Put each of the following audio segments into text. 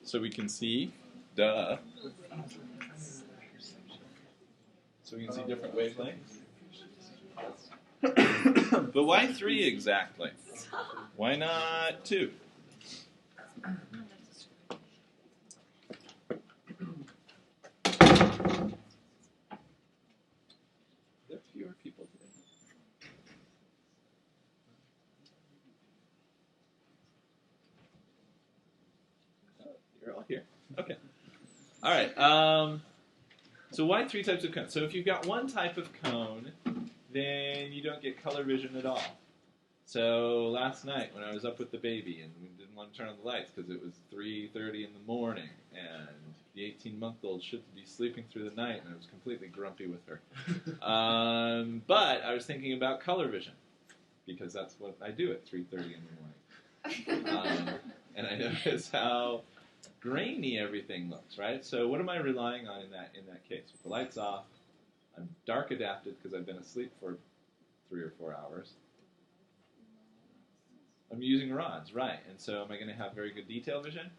so we can see, duh. So we can see different wavelengths. But why 3 exactly? Why not 2? There are fewer people today. Oh, you're all here. Okay. All right. So why 3 types of cones? So if you've got one type of cone, then you don't get color vision at all. So last night when I was up with the baby and we didn't want to turn on the lights because it was 3:30 in the morning and the 18-month-old should be sleeping through the night and I was completely grumpy with her. But I was thinking about color vision because that's what I do at 3:30 in the morning. And I noticed how grainy everything looks, right? So what am I relying on in that case? With the lights off, I'm dark adapted because I've been asleep for 3 or 4 hours. I'm using rods, right? And so am I going to have very good detail vision?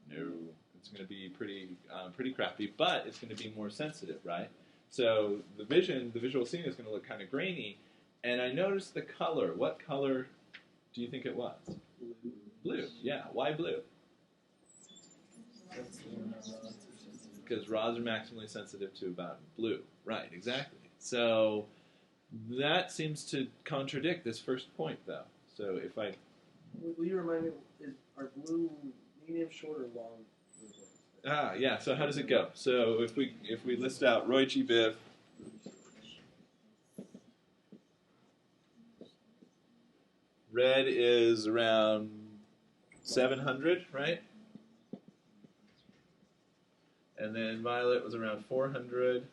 No. It's going to be pretty crappy, but it's going to be more sensitive, right? So the visual scene is going to look kind of grainy. And I noticed the color. What color do you think it was? Blue. Yeah. Why blue? Because rods are maximally sensitive to about blue. Right, exactly. So that seems to contradict this first point, though. So if I... Will you remind me, are blue medium, short, or long? Yeah, so how does it go? So if we list out Roy G. Biv, red is around 700, right? And then violet was around 400.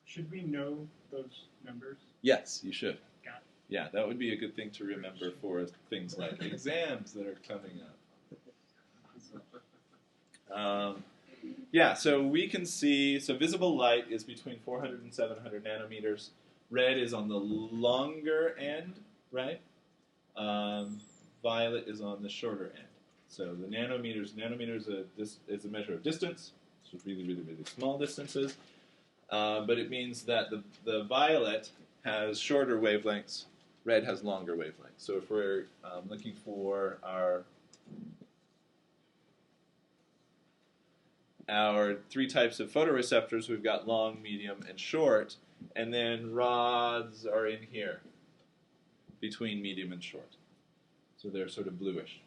Should we know those numbers? Yes, you should. Got it. Yeah, that would be a good thing to remember for things like exams that are coming up. Yeah, so we can see, so visible light is between 400 and 700 nanometers. Red is on the longer end, right? Violet is on the shorter end. So the nanometers is a measure of distance. So really, really, really small distances. But it means that the violet has shorter wavelengths, red has longer wavelengths. So if we're looking for our 3 types of photoreceptors, we've got long, medium, and short, and then rods are in here, between medium and short. So they're sort of bluish.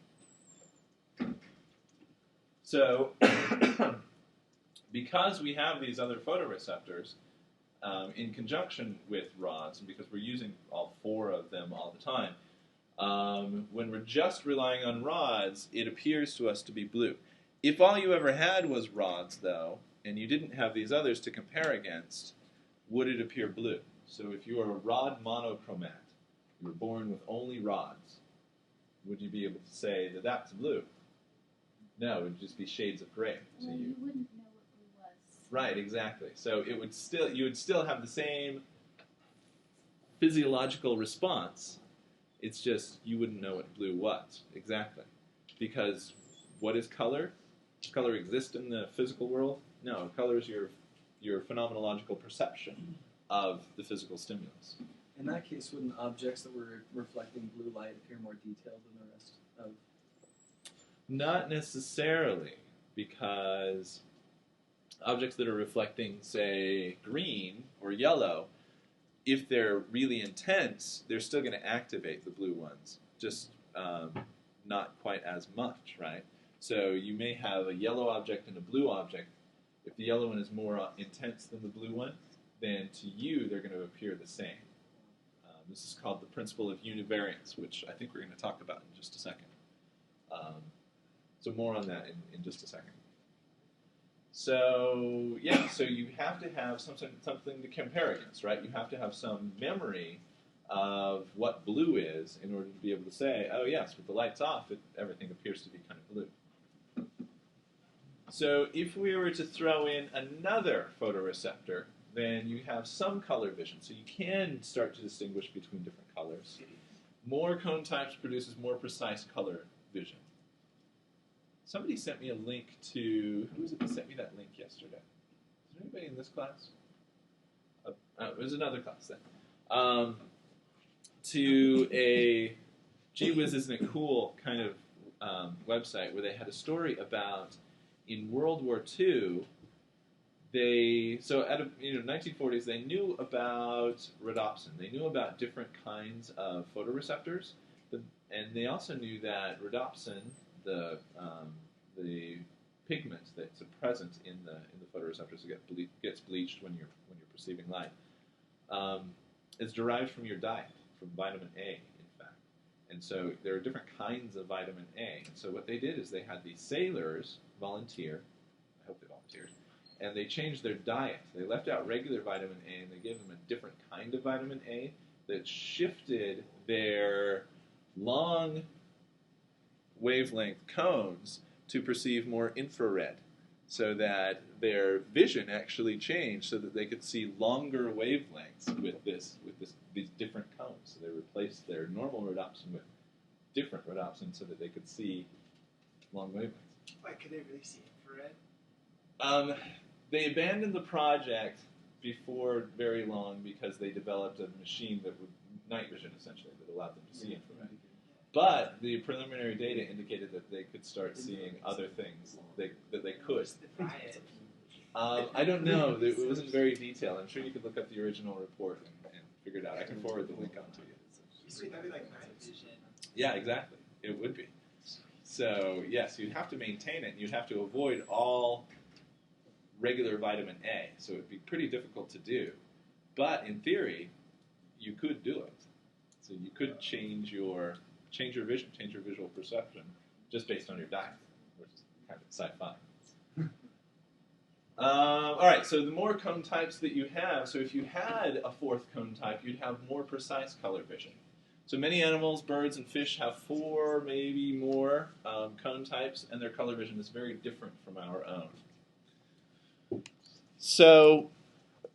So because we have these other photoreceptors in conjunction with rods, and because we're using all 4 of them all the time, when we're just relying on rods, it appears to us to be blue. If all you ever had was rods, though, and you didn't have these others to compare against, would it appear blue? So if you are a rod monochromat, you were born with only rods, would you be able to say that that's blue? No, it would just be shades of gray to Well, you. you wouldn't know what blue was. Right, exactly. So you would still have the same physiological response. It's just you wouldn't know what blue was exactly, because what is color? Does color exist in the physical world? No, color is your phenomenological perception of the physical stimulus. In that case, wouldn't objects that were reflecting blue light appear more detailed than the rest of? Not necessarily, because objects that are reflecting, say, green or yellow, if they're really intense, they're still going to activate the blue ones, just not quite as much, right? So you may have a yellow object and a blue object. If the yellow one is more intense than the blue one, then to you they're going to appear the same. This is called the principle of univariance, which I think we're going to talk about in just a second. So more on that in just a second. So yeah, so you have to have something to compare against, right? You have to have some memory of what blue is in order to be able to say, oh yes, with the lights off, everything appears to be kind of blue. So if we were to throw in another photoreceptor, then you have some color vision. So you can start to distinguish between different colors. More cone types produces more precise color vision. somebody sent me a link to, who was it that sent me that link yesterday? Is there anybody in this class? It was another class then. To a, gee whiz, isn't it cool kind of website where they had a story about in World War II, so out of 1940s, they knew about rhodopsin. They knew about different kinds of photoreceptors, and they also knew that rhodopsin, the pigment that's present in the photoreceptors that gets bleached when you're perceiving light, is derived from your diet, from vitamin A, in fact. And so there are different kinds of vitamin A. And so what they did is they had these sailors volunteer. I hope they volunteered. And they changed their diet. They left out regular vitamin A, and they gave them a different kind of vitamin A that shifted their long wavelength cones to perceive more infrared, so that their vision actually changed so that they could see longer wavelengths with these different cones. So they replaced their normal rhodopsin with different rhodopsin so that they could see long wavelengths. Why could they really see infrared? They abandoned the project before very long because they developed a machine that would night vision essentially that allowed them to see infrared. But the preliminary data indicated that they could start seeing other things that they could. I don't know. It wasn't very detailed. I'm sure you could look up the original report and figure it out. I can forward the link on to you. Sweet, that'd be like night vision. Yeah, exactly. It would be. So, yes, you'd have to maintain it. You'd have to avoid all regular vitamin A. So it would be pretty difficult to do. But in theory, you could do it. So you could change your vision, change your visual perception, just based on your diet, which is kind of sci-fi. All right, so the more cone types that you have, so if you had a fourth cone type, you'd have more precise color vision. So many animals, birds, and fish have 4, maybe more cone types, and their color vision is very different from our own. So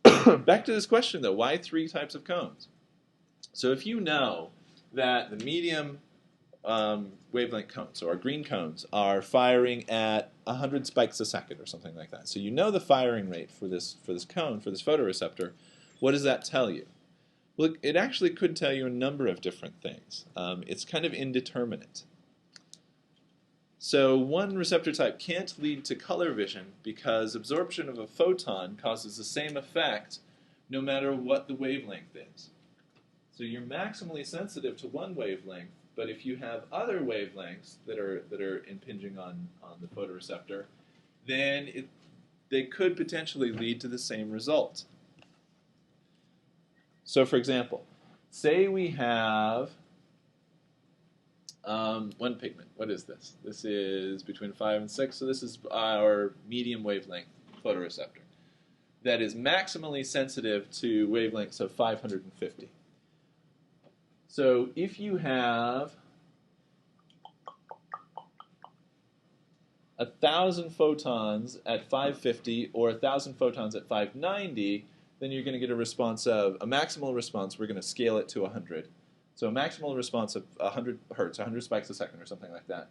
back to this question, though, why 3 types of cones? So if you know that the medium wavelength cones, so our green cones, are firing at 100 spikes a second or something like that. So you know the firing rate for this cone, for this photoreceptor. What does that tell you? Well, it actually could tell you a number of different things. It's kind of indeterminate. So one receptor type can't lead to color vision because absorption of a photon causes the same effect no matter what the wavelength is. So you're maximally sensitive to one wavelength, but if you have other wavelengths that are impinging on the photoreceptor, then they could potentially lead to the same result. So for example, say we have one pigment. What is this? This is between 5 and 6, so this is our medium wavelength photoreceptor that is maximally sensitive to wavelengths of 550. So if you have 1,000 photons at 550 or 1,000 photons at 590, then you're going to get a response of, a maximal response, we're going to scale it to 100. So a maximal response of 100 hertz, 100 spikes a second or something like that,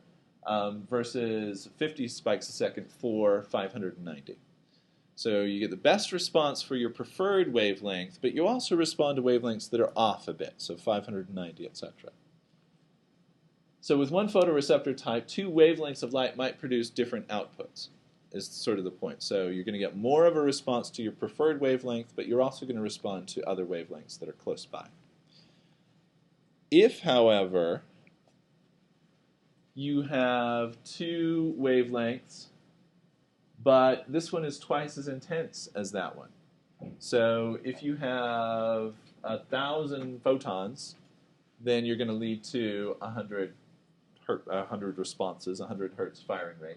versus 50 spikes a second for 590. So you get the best response for your preferred wavelength, but you also respond to wavelengths that are off a bit, so 590, etc. So with one photoreceptor type, 2 wavelengths of light might produce different outputs, is sort of the point. So you're going to get more of a response to your preferred wavelength, but you're also going to respond to other wavelengths that are close by. If, however, you have 2 wavelengths, but this one is twice as intense as that one. So if you have 1,000 photons, then you're going to lead to 100 responses, 100 hertz firing rate.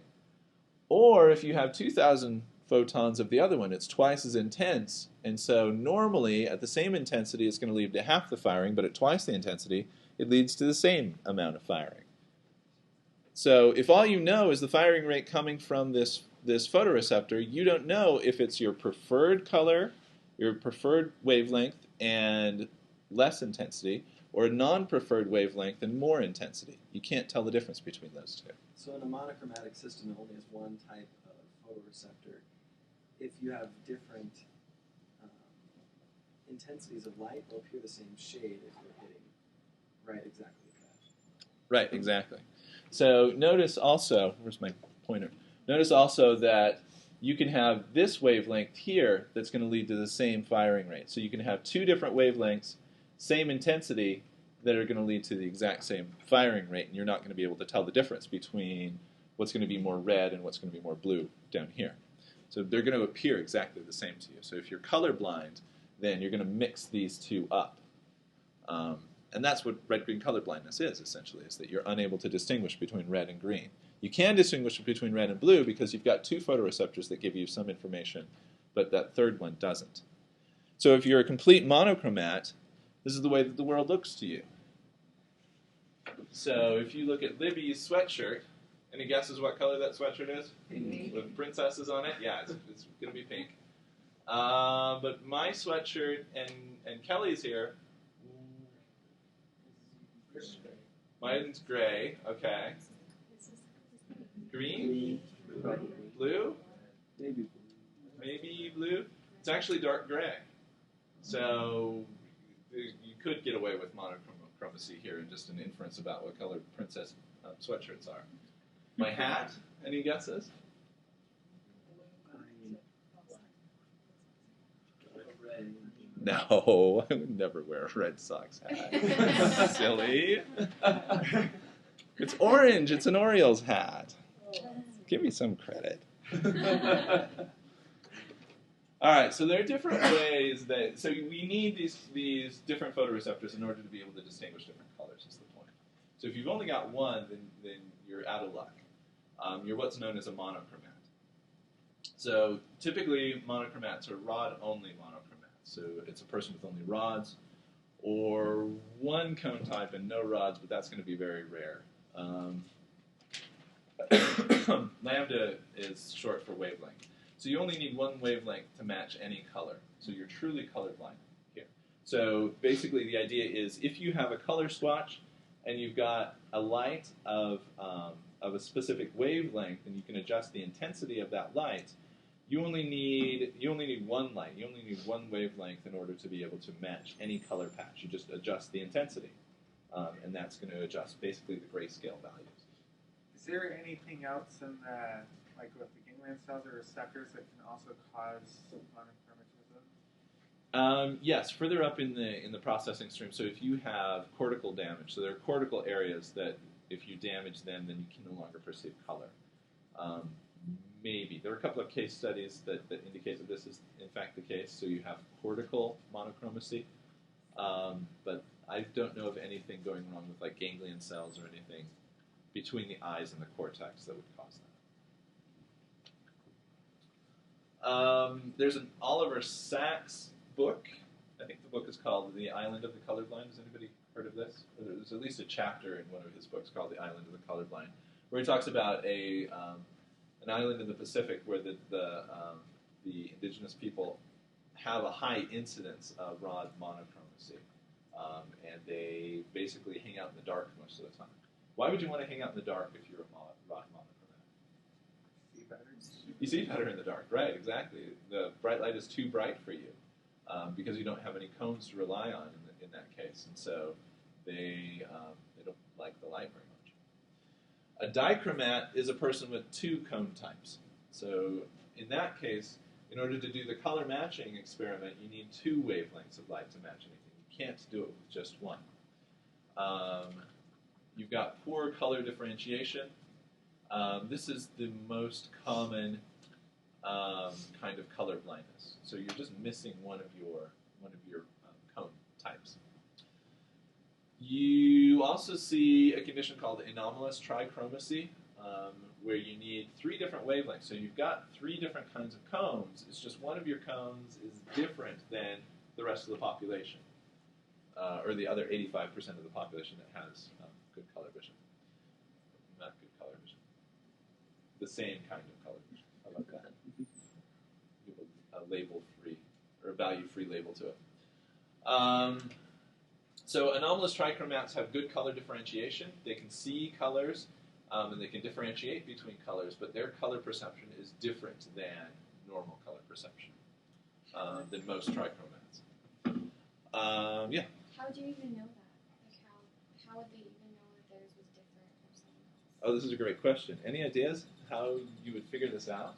Or if you have 2,000 photons of the other one, it's twice as intense, and so normally at the same intensity it's going to lead to half the firing, but at twice the intensity it leads to the same amount of firing. So if all you know is the firing rate coming from this photoreceptor, you don't know if it's your preferred color, your preferred wavelength, and less intensity, or a non-preferred wavelength and more intensity. You can't tell the difference between those two. So in a monochromatic system, it only has one type of photoreceptor. If you have different intensities of light, they'll appear the same shade if you're hitting right exactly that. Right, exactly. So notice also, where's my pointer? Notice also that you can have this wavelength here that's going to lead to the same firing rate. So you can have two different wavelengths, same intensity, that are going to lead to the exact same firing rate, and you're not going to be able to tell the difference between what's going to be more red and what's going to be more blue down here. So they're going to appear exactly the same to you. So if you're colorblind, then you're going to mix these two up. And that's what red-green color blindness is, essentially, is that you're unable to distinguish between red and green. You can distinguish between red and blue because you've got two photoreceptors that give you some information, but that third one doesn't. So if you're a complete monochromat, this is the way that the world looks to you. So if you look at Libby's sweatshirt, any guesses what color that sweatshirt is? Pink. With princesses on it? Yeah, it's going to be pink. But my sweatshirt and Kelly's here, mine's gray, okay. Green? Blue? Maybe blue? It's actually dark gray. So you could get away with monochromacy here and just an inference about what color princess sweatshirts are. My hat? Any guesses? No, I would never wear a Red Sox hat. Silly. It's orange. It's an Orioles hat. Give me some credit. All right, so there are different ways that... So we need these different photoreceptors in order to be able to distinguish different colors, is the point. So if you've only got one, then you're out of luck. You're what's known as a monochromat. So typically, monochromats are rod-only monochromats. So it's a person with only rods, or one cone type and no rods, but that's going to be very rare. Lambda is short for wavelength. So you only need one wavelength to match any color. So you're truly colorblind here. So basically the idea is if you have a color swatch and you've got a light of a specific wavelength and you can adjust the intensity of that light, you only need one light. You only need one wavelength in order to be able to match any color patch. You just adjust the intensity, and that's going to adjust basically the grayscale values. Is there anything else in the, like with the ganglion cells or receptors that can also cause monochromatism? Yes, further up in the processing stream. So if you have cortical damage, so there are cortical areas that if you damage them, then you can no longer perceive color. Maybe. There are a couple of case studies that indicate that this is in fact the case. So you have cortical monochromacy, but I don't know of anything going wrong with like ganglion cells or anything between the eyes and the cortex that would cause that. There's an Oliver Sacks book. I think the book is called The Island of the Colorblind. Has anybody heard of this? There's at least a chapter in one of his books called The Island of the Colorblind, where he talks about an island in the Pacific where the indigenous people have a high incidence of rod monochromacy, and they basically hang out in the dark most of the time. Why would you want to hang out in the dark if you're a rod monochromatic? See better? You see better in the dark, right? Exactly. The bright light is too bright for you because you don't have any cones to rely on in that case, and so they don't like the light very much. A dichromat is a person with two cone types. So in that case, in order to do the color matching experiment, you need two wavelengths of light to match anything. You can't do it with just one. You've got poor color differentiation. This is the most common kind of color blindness. So you're just missing one of your cone types. You also see a condition called anomalous trichromacy, where you need three different wavelengths. So you've got three different kinds of cones. It's just one of your cones is different than the rest of the population, or the other 85% of the population that has good color vision. Not good color vision. The same kind of color vision. How about that? Give a label-free, or a value-free label to it. So anomalous trichromats have good color differentiation. They can see colors, and they can differentiate between colors, but their color perception is different than normal color perception, than most trichromats. Yeah. How do you even know that? Like how would they even know that theirs was different from someone else? Oh, this is a great question. Any ideas how you would figure this out?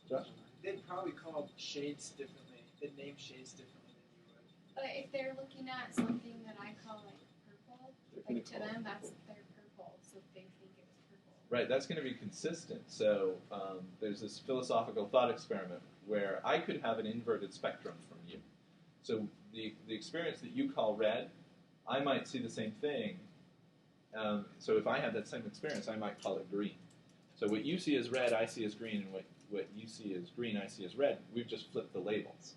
Josh? They'd probably call shades differently. They'd name shades differently than you would. But if they're looking at something that I call like purple, They're gonna like to call it them that's purple. their purple, so they think it was purple. Right, that's going to be consistent. So there's this philosophical thought experiment where I could have an inverted spectrum from you. So the experience that you call red, I might see the same thing. So if I had that same experience, I might call it green. So what you see as red, I see as green, and what you see as green, I see as red. We've just flipped the labels.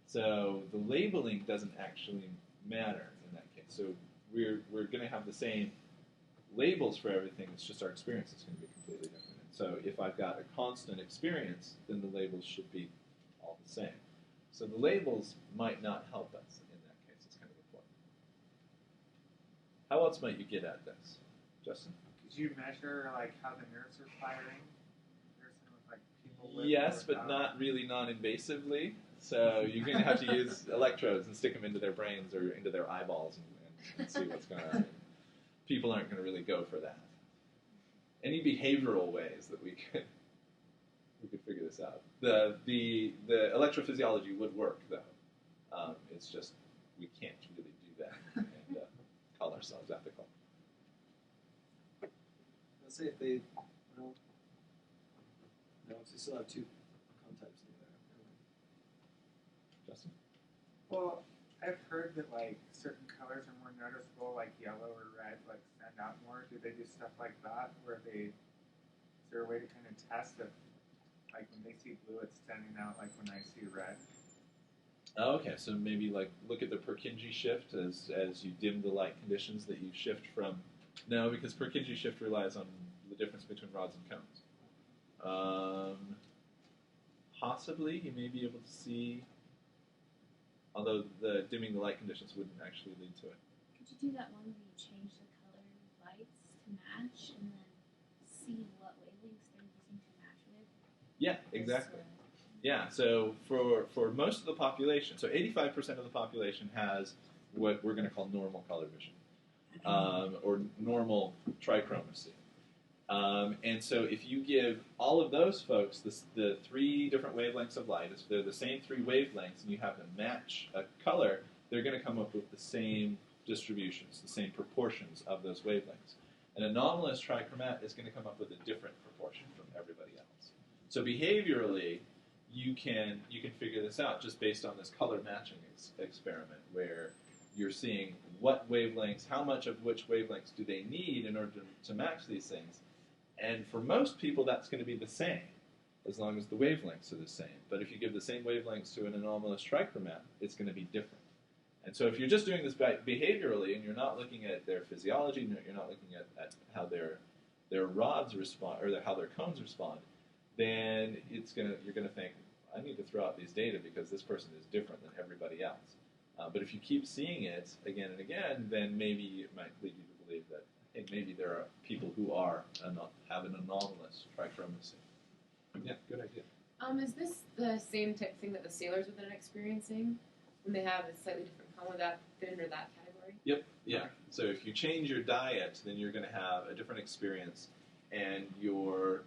So the labeling doesn't actually matter in that case. So we're going to have the same labels for everything. It's just our experience is going to be completely different. So if I've got a constant experience, then the labels should be all the same. So the labels might not help us in that case. It's kind of important. How else might you get at this, Justin? Could you measure like how the nerves are firing? Comparison with like people with Yes, or but without? not really non-invasively. So you're going to have to use electrodes and stick them into their brains or into their eyeballs and see what's going on. People aren't going to really go for that. Any behavioral ways that we could figure this out? The electrophysiology would work though. It's just we can't really do that and call ourselves ethical. Let's say if they, no, because they still have two cone types in there. Justin? Well, I've heard that like certain colors are more noticeable, like yellow or red, like stand out more. Do they do stuff like that, where is there a way to kind of test if, like when they see blue, it's standing out, like when I see red? Oh, okay, so maybe like look at the Purkinje shift as you dim the light conditions that you shift from. No, because Purkinje shift relies on the difference between rods and cones. Possibly you may be able to see, although the dimming the light conditions wouldn't actually lead to it. Could you do that one where you change the color lights to match and then see what wavelengths they're using to match with? Yeah, exactly. Yeah, so for most of the population, so 85% of the population has what we're going to call normal color vision, or normal trichromacy. And so if you give all of those folks the three different wavelengths of light, if they're the same three wavelengths and you have them match a color, they're going to come up with the same distributions, the same proportions of those wavelengths. An anomalous trichromat is going to come up with a different proportion from everybody else. So behaviorally, you can figure this out just based on this color matching experiment where you're seeing what wavelengths, how much of which wavelengths do they need in order to match these things. And for most people, that's going to be the same, as long as the wavelengths are the same. But if you give the same wavelengths to an anomalous trichromat, it's going to be different. And so if you're just doing this behaviorally, and you're not looking at their physiology, you're not looking at how their rods respond, or how their cones respond, then you're going to think, I need to throw out these data because this person is different than everybody else. But if you keep seeing it again and again, then maybe it might lead you to believe that, hey, maybe there are people who have an anomalous trichromacy. Yeah, good idea. Is this the same type of thing that the sailors would then experiencing when they have a slightly different cone? Would that fit under that category? Yep, yeah. So if you change your diet, then you're going to have a different experience, and your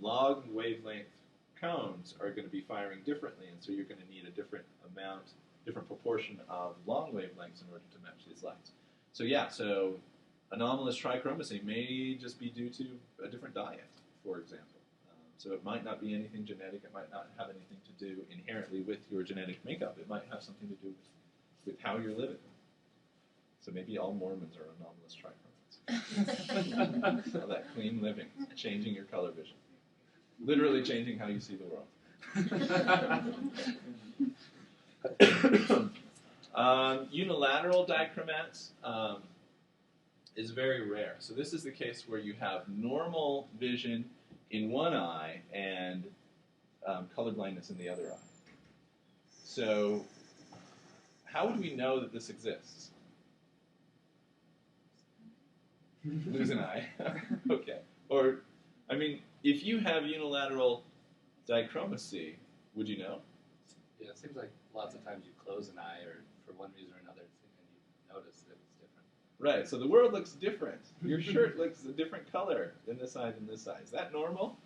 log wavelength cones are going to be firing differently, and so you're going to need a different proportion of long wavelengths in order to match these lights. So yeah, so anomalous trichromacy may just be due to a different diet, for example. So it might not be anything genetic. It might not have anything to do inherently with your genetic makeup. It might have something to do with how you're living. So maybe all Mormons are anomalous trichromates. All that clean living, changing your color vision. Literally changing how you see the world. Unilateral dichromats is very rare. So this is the case where you have normal vision in one eye and color blindness in the other eye. So how would we know that this exists? Lose an eye. Okay. Or, I mean, if you have unilateral dichromacy, would you know? Yeah, it seems like lots of times you close an eye, or for one reason or another, and you notice that it's different. Right, so the world looks different. Your shirt looks a different color in this eye than this eye. Is that normal?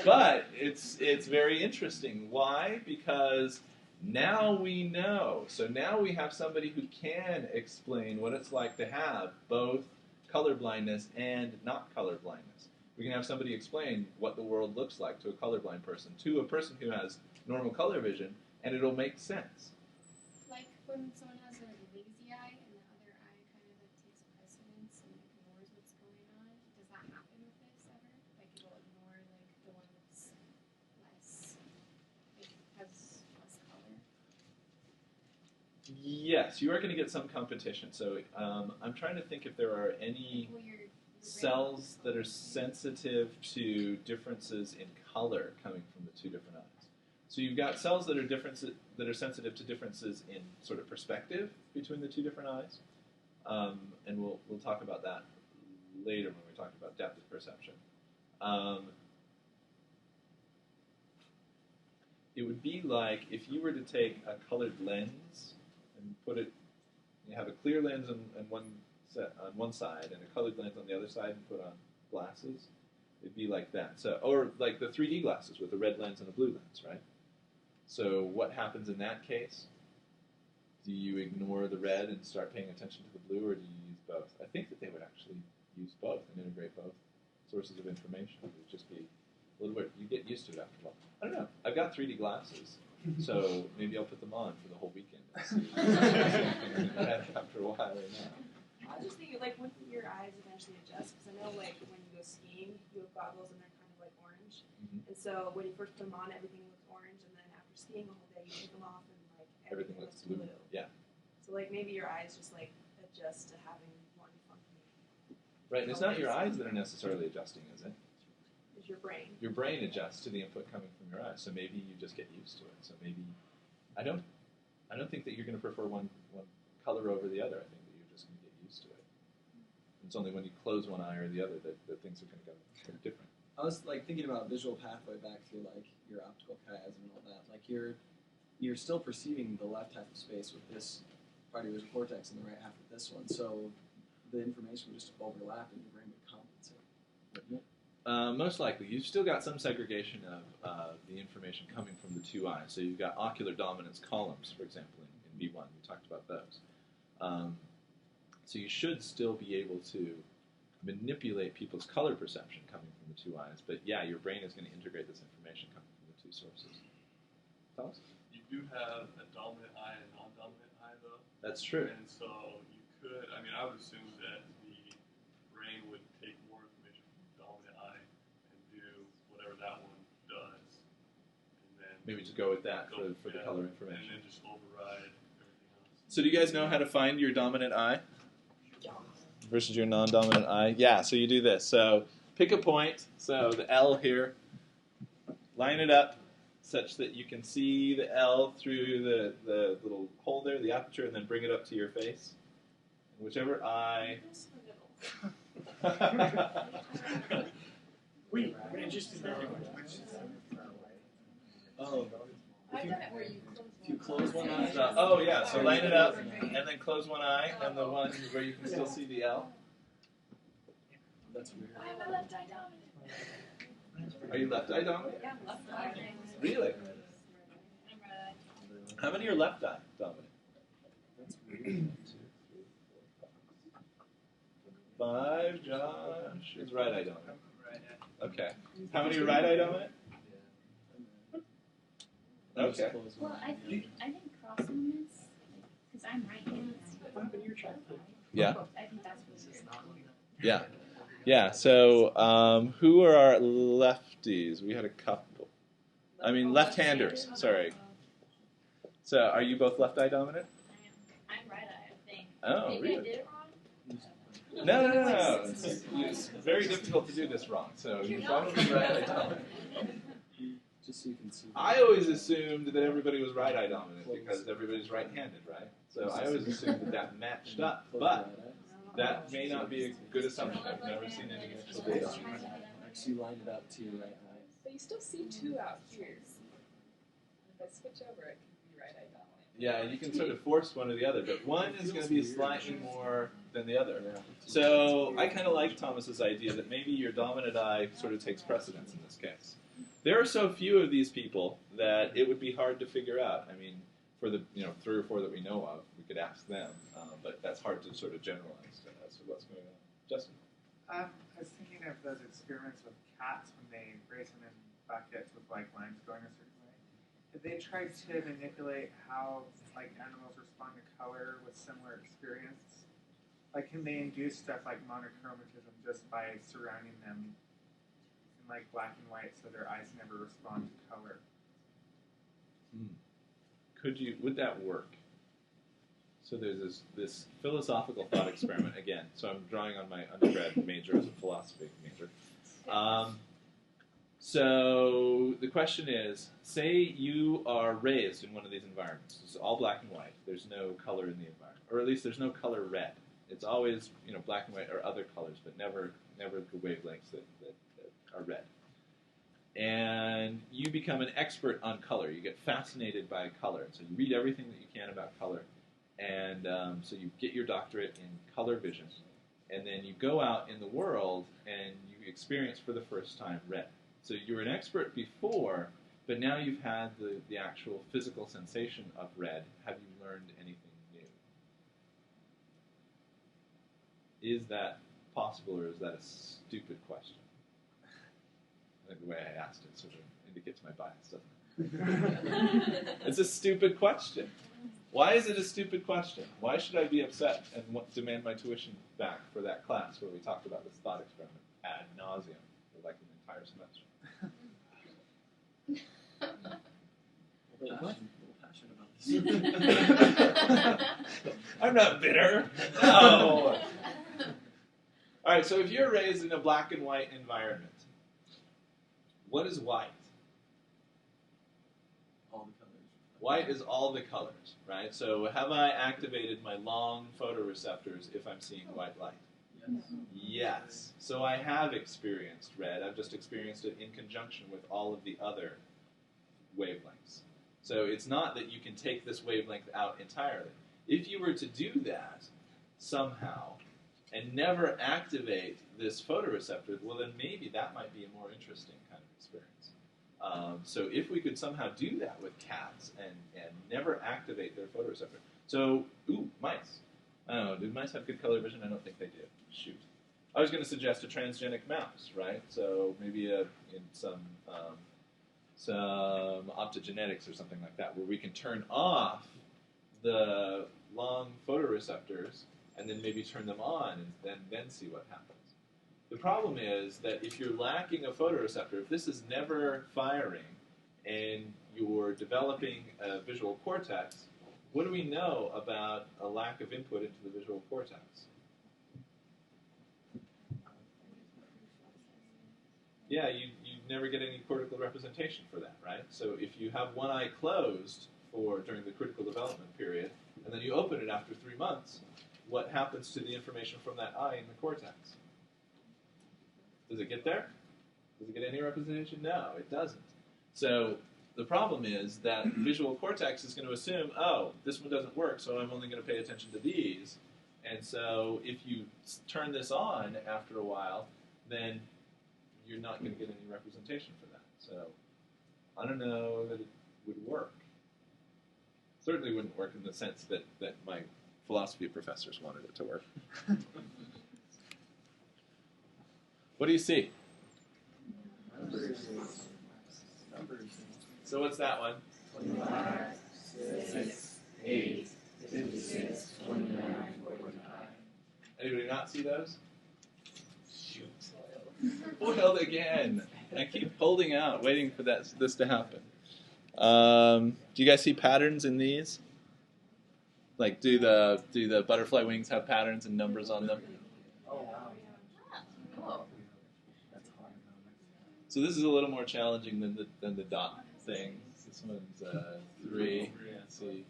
But it's very interesting. Why? Because now we know. So now we have somebody who can explain what it's like to have both color blindness and not color blindness. We can have somebody explain what the world looks like to a colorblind person, to a person who has normal color vision, and it'll make sense. Like when someone has a lazy eye and the other eye kind of like takes precedence and ignores what's going on. Does that happen with this ever? Like it'll ignore like the one that's less, like has less color. Yes, you are going to get some competition. So I'm trying to think if there are any Well, your cells that are sensitive to differences in color coming from the two different eyes. So you've got cells that are sensitive to differences in sort of perspective between the two different eyes, and we'll talk about that later when we talk about depth of perception. It would be like if you were to take a colored lens and put it, you have a clear lens on one side and a colored lens on the other side and put on glasses. It'd be like that. So, or like the 3D glasses with a red lens and a blue lens, right? So what happens in that case? Do you ignore the red and start paying attention to the blue, or do you use both? I think that they would actually use both and integrate both sources of information. It would just be a little weird. You get used to it after a while. I don't know. I've got 3D glasses, so maybe I'll put them on for the whole weekend and see after a while or not. I was just thinking, like, when your eyes eventually adjust, because I know, like, when you go skiing, you have goggles and they're kind of like orange. Mm-hmm. And so when you first put them on, everything looks orange, and then after skiing a whole day, you take them off and, like, everything looks blue. Yeah. So, like, maybe your eyes just, like, adjust to having one functioning. Right, and it's not your eyes that are necessarily adjusting, is it? It's your brain. Your brain adjusts to the input coming from your eyes, so maybe you just get used to it. So maybe I don't think that you're going to prefer one color over the other. I think that you're just going to get used to it. It's only when you close one eye or the other that things are going to go different. I was like thinking about visual pathway back to like your optical chiasm and all that. Like you're still perceiving the left half of space with this part of your cortex and the right half of this one. So the information would just overlap and your brain would compensate. Wouldn't it? Most likely. You've still got some segregation of the information coming from the two eyes. So you've got ocular dominance columns, for example, in B1. We talked about those. So you should still be able to manipulate people's color perception coming from the two eyes. But yeah, your brain is going to integrate this information coming from the two sources. Thomas? You do have a dominant eye and non-dominant eye, though. That's true. And so you could, I mean, I would assume that the brain would take more information from the dominant eye and do whatever that one does. And then Maybe just go with that for the color and information. then just override everything else. So do you guys know how to find your dominant eye versus your non-dominant eye? Yeah, so you do this. So pick a point, so the L here, line it up such that you can see the L through the little hole there, the aperture, and then bring it up to your face. And whichever eye... We just did that. Oh, I've done it where you if you close one eye. oh yeah, so line it up, and then close one eye, and the one where you can still see the L. That's weird. I'm a left eye dominant. Are you left eye dominant? Yeah, left eye. Really? How many are left eye dominant? That's weird. 5. Josh is right eye dominant. Okay. How many are right eye dominant? Okay. Well, I think crossing this, because I'm right-handed. Yeah. I think that's what it is. Yeah. Yeah. So, who are our lefties? We had a couple. I mean, left-handers. Sorry. So, are you both left eye dominant? I'm right-eye, I think. Oh, Maybe really? I did it wrong? No. It's very difficult to do this wrong. So, you're probably right eye dominant. Just so you can see. I always assumed that everybody was right eye dominant because everybody's right-handed, right? So I always assumed that that matched up, but that may not be a good assumption. I've never seen any actual data on that. So you lined it up to your right eye. But you still see two out here. If I switch over, it can be right eye dominant. Yeah, you can sort of force one or the other, but one is going to be slightly more than the other. So I kind of like Thomas's idea that maybe your dominant eye sort of takes precedence in this case. There are so few of these people that it would be hard to figure out. I mean, for the 3 or 4 that we know of, we could ask them, but that's hard to sort of generalize as to what's going on. Justin? I was thinking of those experiments with cats when they raise them in buckets with like lines going a certain way. Did they try to manipulate how like animals respond to color with similar experience? Like, can they induce stuff like monochromatism just by surrounding them in like black and white so their eyes never respond to color? Would that work? So there's this philosophical thought experiment again. So I'm drawing on my undergrad major as a philosophy major. So the question is, say you are raised in one of these environments. It's all black and white. There's no color in the environment, or at least there's no color red. It's always black and white or other colors, but never the wavelengths that are red. And you become an expert on color. You get fascinated by color. So you read everything that you can about color. And so you get your doctorate in color vision. And then you go out in the world and you experience for the first time red. So you were an expert before, but now you've had the actual physical sensation of red. Have you learned anything new? Is that possible, or is that a stupid question? I think the way I asked it sort of indicates my bias, doesn't it? It's a stupid question. Why is it a stupid question? Why should I be upset and demand my tuition back for that class where we talked about this thought experiment ad nauseum for like an entire semester? A little passionate about this. I'm not bitter. No. All right, so if you're raised in a black and white environment, what is white? All the colors. White is all the colors, right? So have I activated my long photoreceptors if I'm seeing white light? Yes. Yes. So I have experienced red. I've just experienced it in conjunction with all of the other wavelengths. So it's not that you can take this wavelength out entirely. If you were to do that somehow and never activate this photoreceptor, well, then maybe that might be a more interesting kind of experience. So if we could somehow do that with cats and never activate their photoreceptor. So, mice. I don't know, do mice have good color vision? I don't think they do. Shoot. I was going to suggest a transgenic mouse, right? So maybe in some optogenetics or something like that, where we can turn off the long photoreceptors and then maybe turn them on and then see what happens. The problem is that if you're lacking a photoreceptor, if this is never firing and you're developing a visual cortex, what do we know about a lack of input into the visual cortex? Yeah, you never get any cortical representation for that, right? So if you have one eye closed during the critical development period, and then you open it after 3 months, what happens to the information from that eye in the cortex? Does it get there? Does it get any representation? No, it doesn't. So the problem is that visual cortex is going to assume, oh, this one doesn't work, so I'm only going to pay attention to these. And so if you turn this on after a while, then you're not going to get any representation for that. So I don't know that it would work. Certainly wouldn't work in the sense that my philosophy professors wanted it to work. What do you see? Numbers. So what's that one? 25, 6, 8, 56, 29, 49. Anybody not see those? Shoot. Foiled again. I keep holding out, waiting for this to happen. Do you guys see patterns in these? Like, do the butterfly wings have patterns and numbers on them? Oh, wow. Oh. That's hard. So this is a little more challenging than the dot thing. This one's 3. Let's see.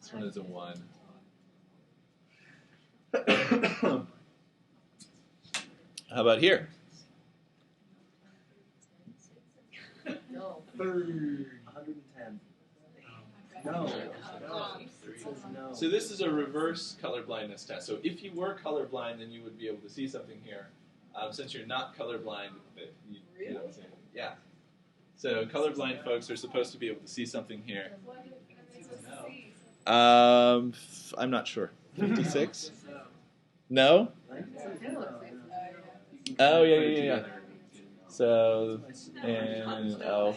This one is a 1. How about here? No. 110. No. It says no. So this is a reverse color blindness test. So if you were colorblind, then you would be able to see something here. Since you're not colorblind, you don't see anything. Yeah. So colorblind folks are supposed to be able to see something here. What am I supposed to see? I'm not sure. 56? No? Oh, yeah. So, and oh.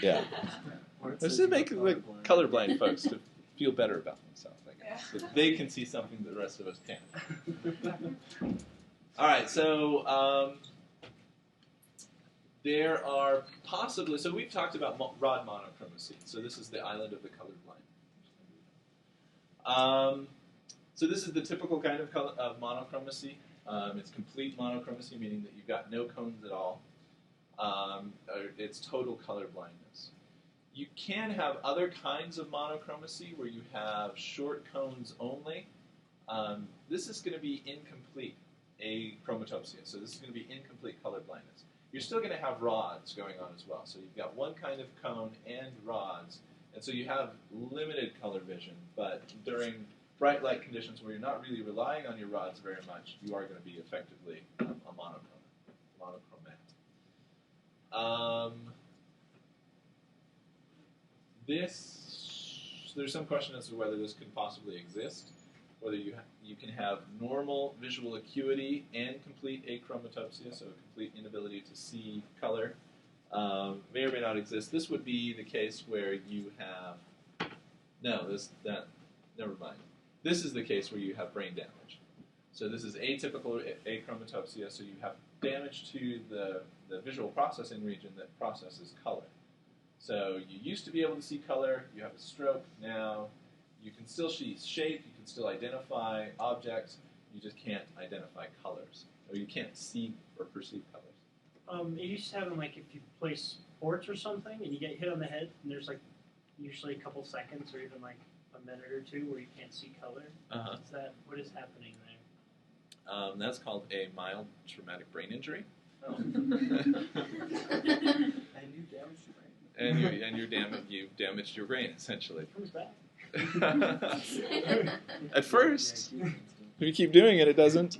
Yeah. This is making like colorblind folks to feel better about themselves, I guess. That they can see something that the rest of us can't. All right, so there are possibly, so we've talked about rod monochromacy. So this is the island of the colorblind. So this is the typical kind of monochromacy. It's complete monochromacy, meaning that you've got no cones at all. It's total color blindness. You can have other kinds of monochromacy where you have short cones only. This is going to be incomplete achromatopsia. So this is going to be incomplete color blindness. You're still going to have rods going on as well. So you've got one kind of cone and rods. And so you have limited color vision. But during bright light conditions where you're not really relying on your rods very much, you are going to be effectively a monochromatic. There's some question as to whether this could possibly exist, whether you can have normal visual acuity and complete achromatopsia, so a complete inability to see color, may or may not exist. This would be the case where you have, never mind. This is the case where you have brain damage. So this is atypical achromatopsia, so you have damage to the visual processing region that processes color. So you used to be able to see color, you have a stroke, now you can still see shape, you can still identify objects, you just can't identify colors, or you can't see or perceive colors. It used to happen like if you play sports or something and you get hit on the head, and there's like usually a couple seconds or even like a minute or two where you can't see color. What is happening there? That's called a mild traumatic brain injury. Oh. And you damaged your brain. And you've damaged your brain, essentially. It comes back. At first, if you keep doing it, it doesn't.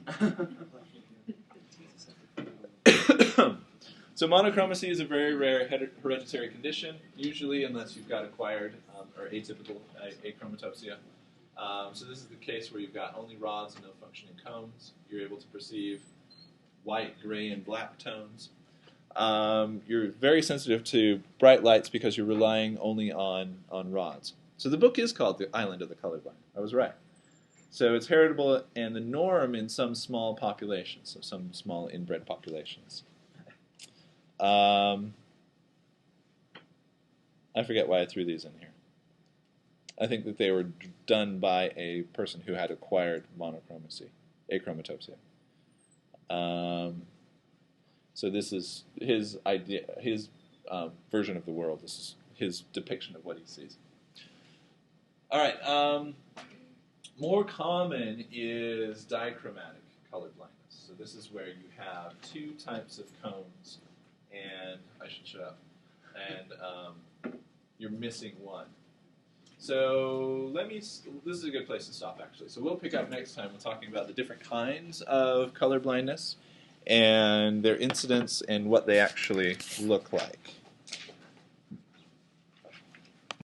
So monochromacy is a very rare hereditary condition, usually unless you've got acquired or atypical achromatopsia. So this is the case where you've got only rods and no functioning cones. You're able to perceive white, gray, and black tones. You're very sensitive to bright lights because you're relying only on rods. So the book is called The Island of the Colorblind. I was right. So it's heritable and the norm in some small populations, so some small inbred populations. I forget why I threw these in here. I think that they were done by a person who had acquired monochromacy, achromatopsia. So this is his idea, his version of the world. This is his depiction of what he sees. All right. More common is dichromatic color blindness. So this is where you have two types of cones, and I should shut up. And you're missing one. So this is a good place to stop, actually. So we'll pick up next time. We're talking about the different kinds of color blindness and their incidence and what they actually look like.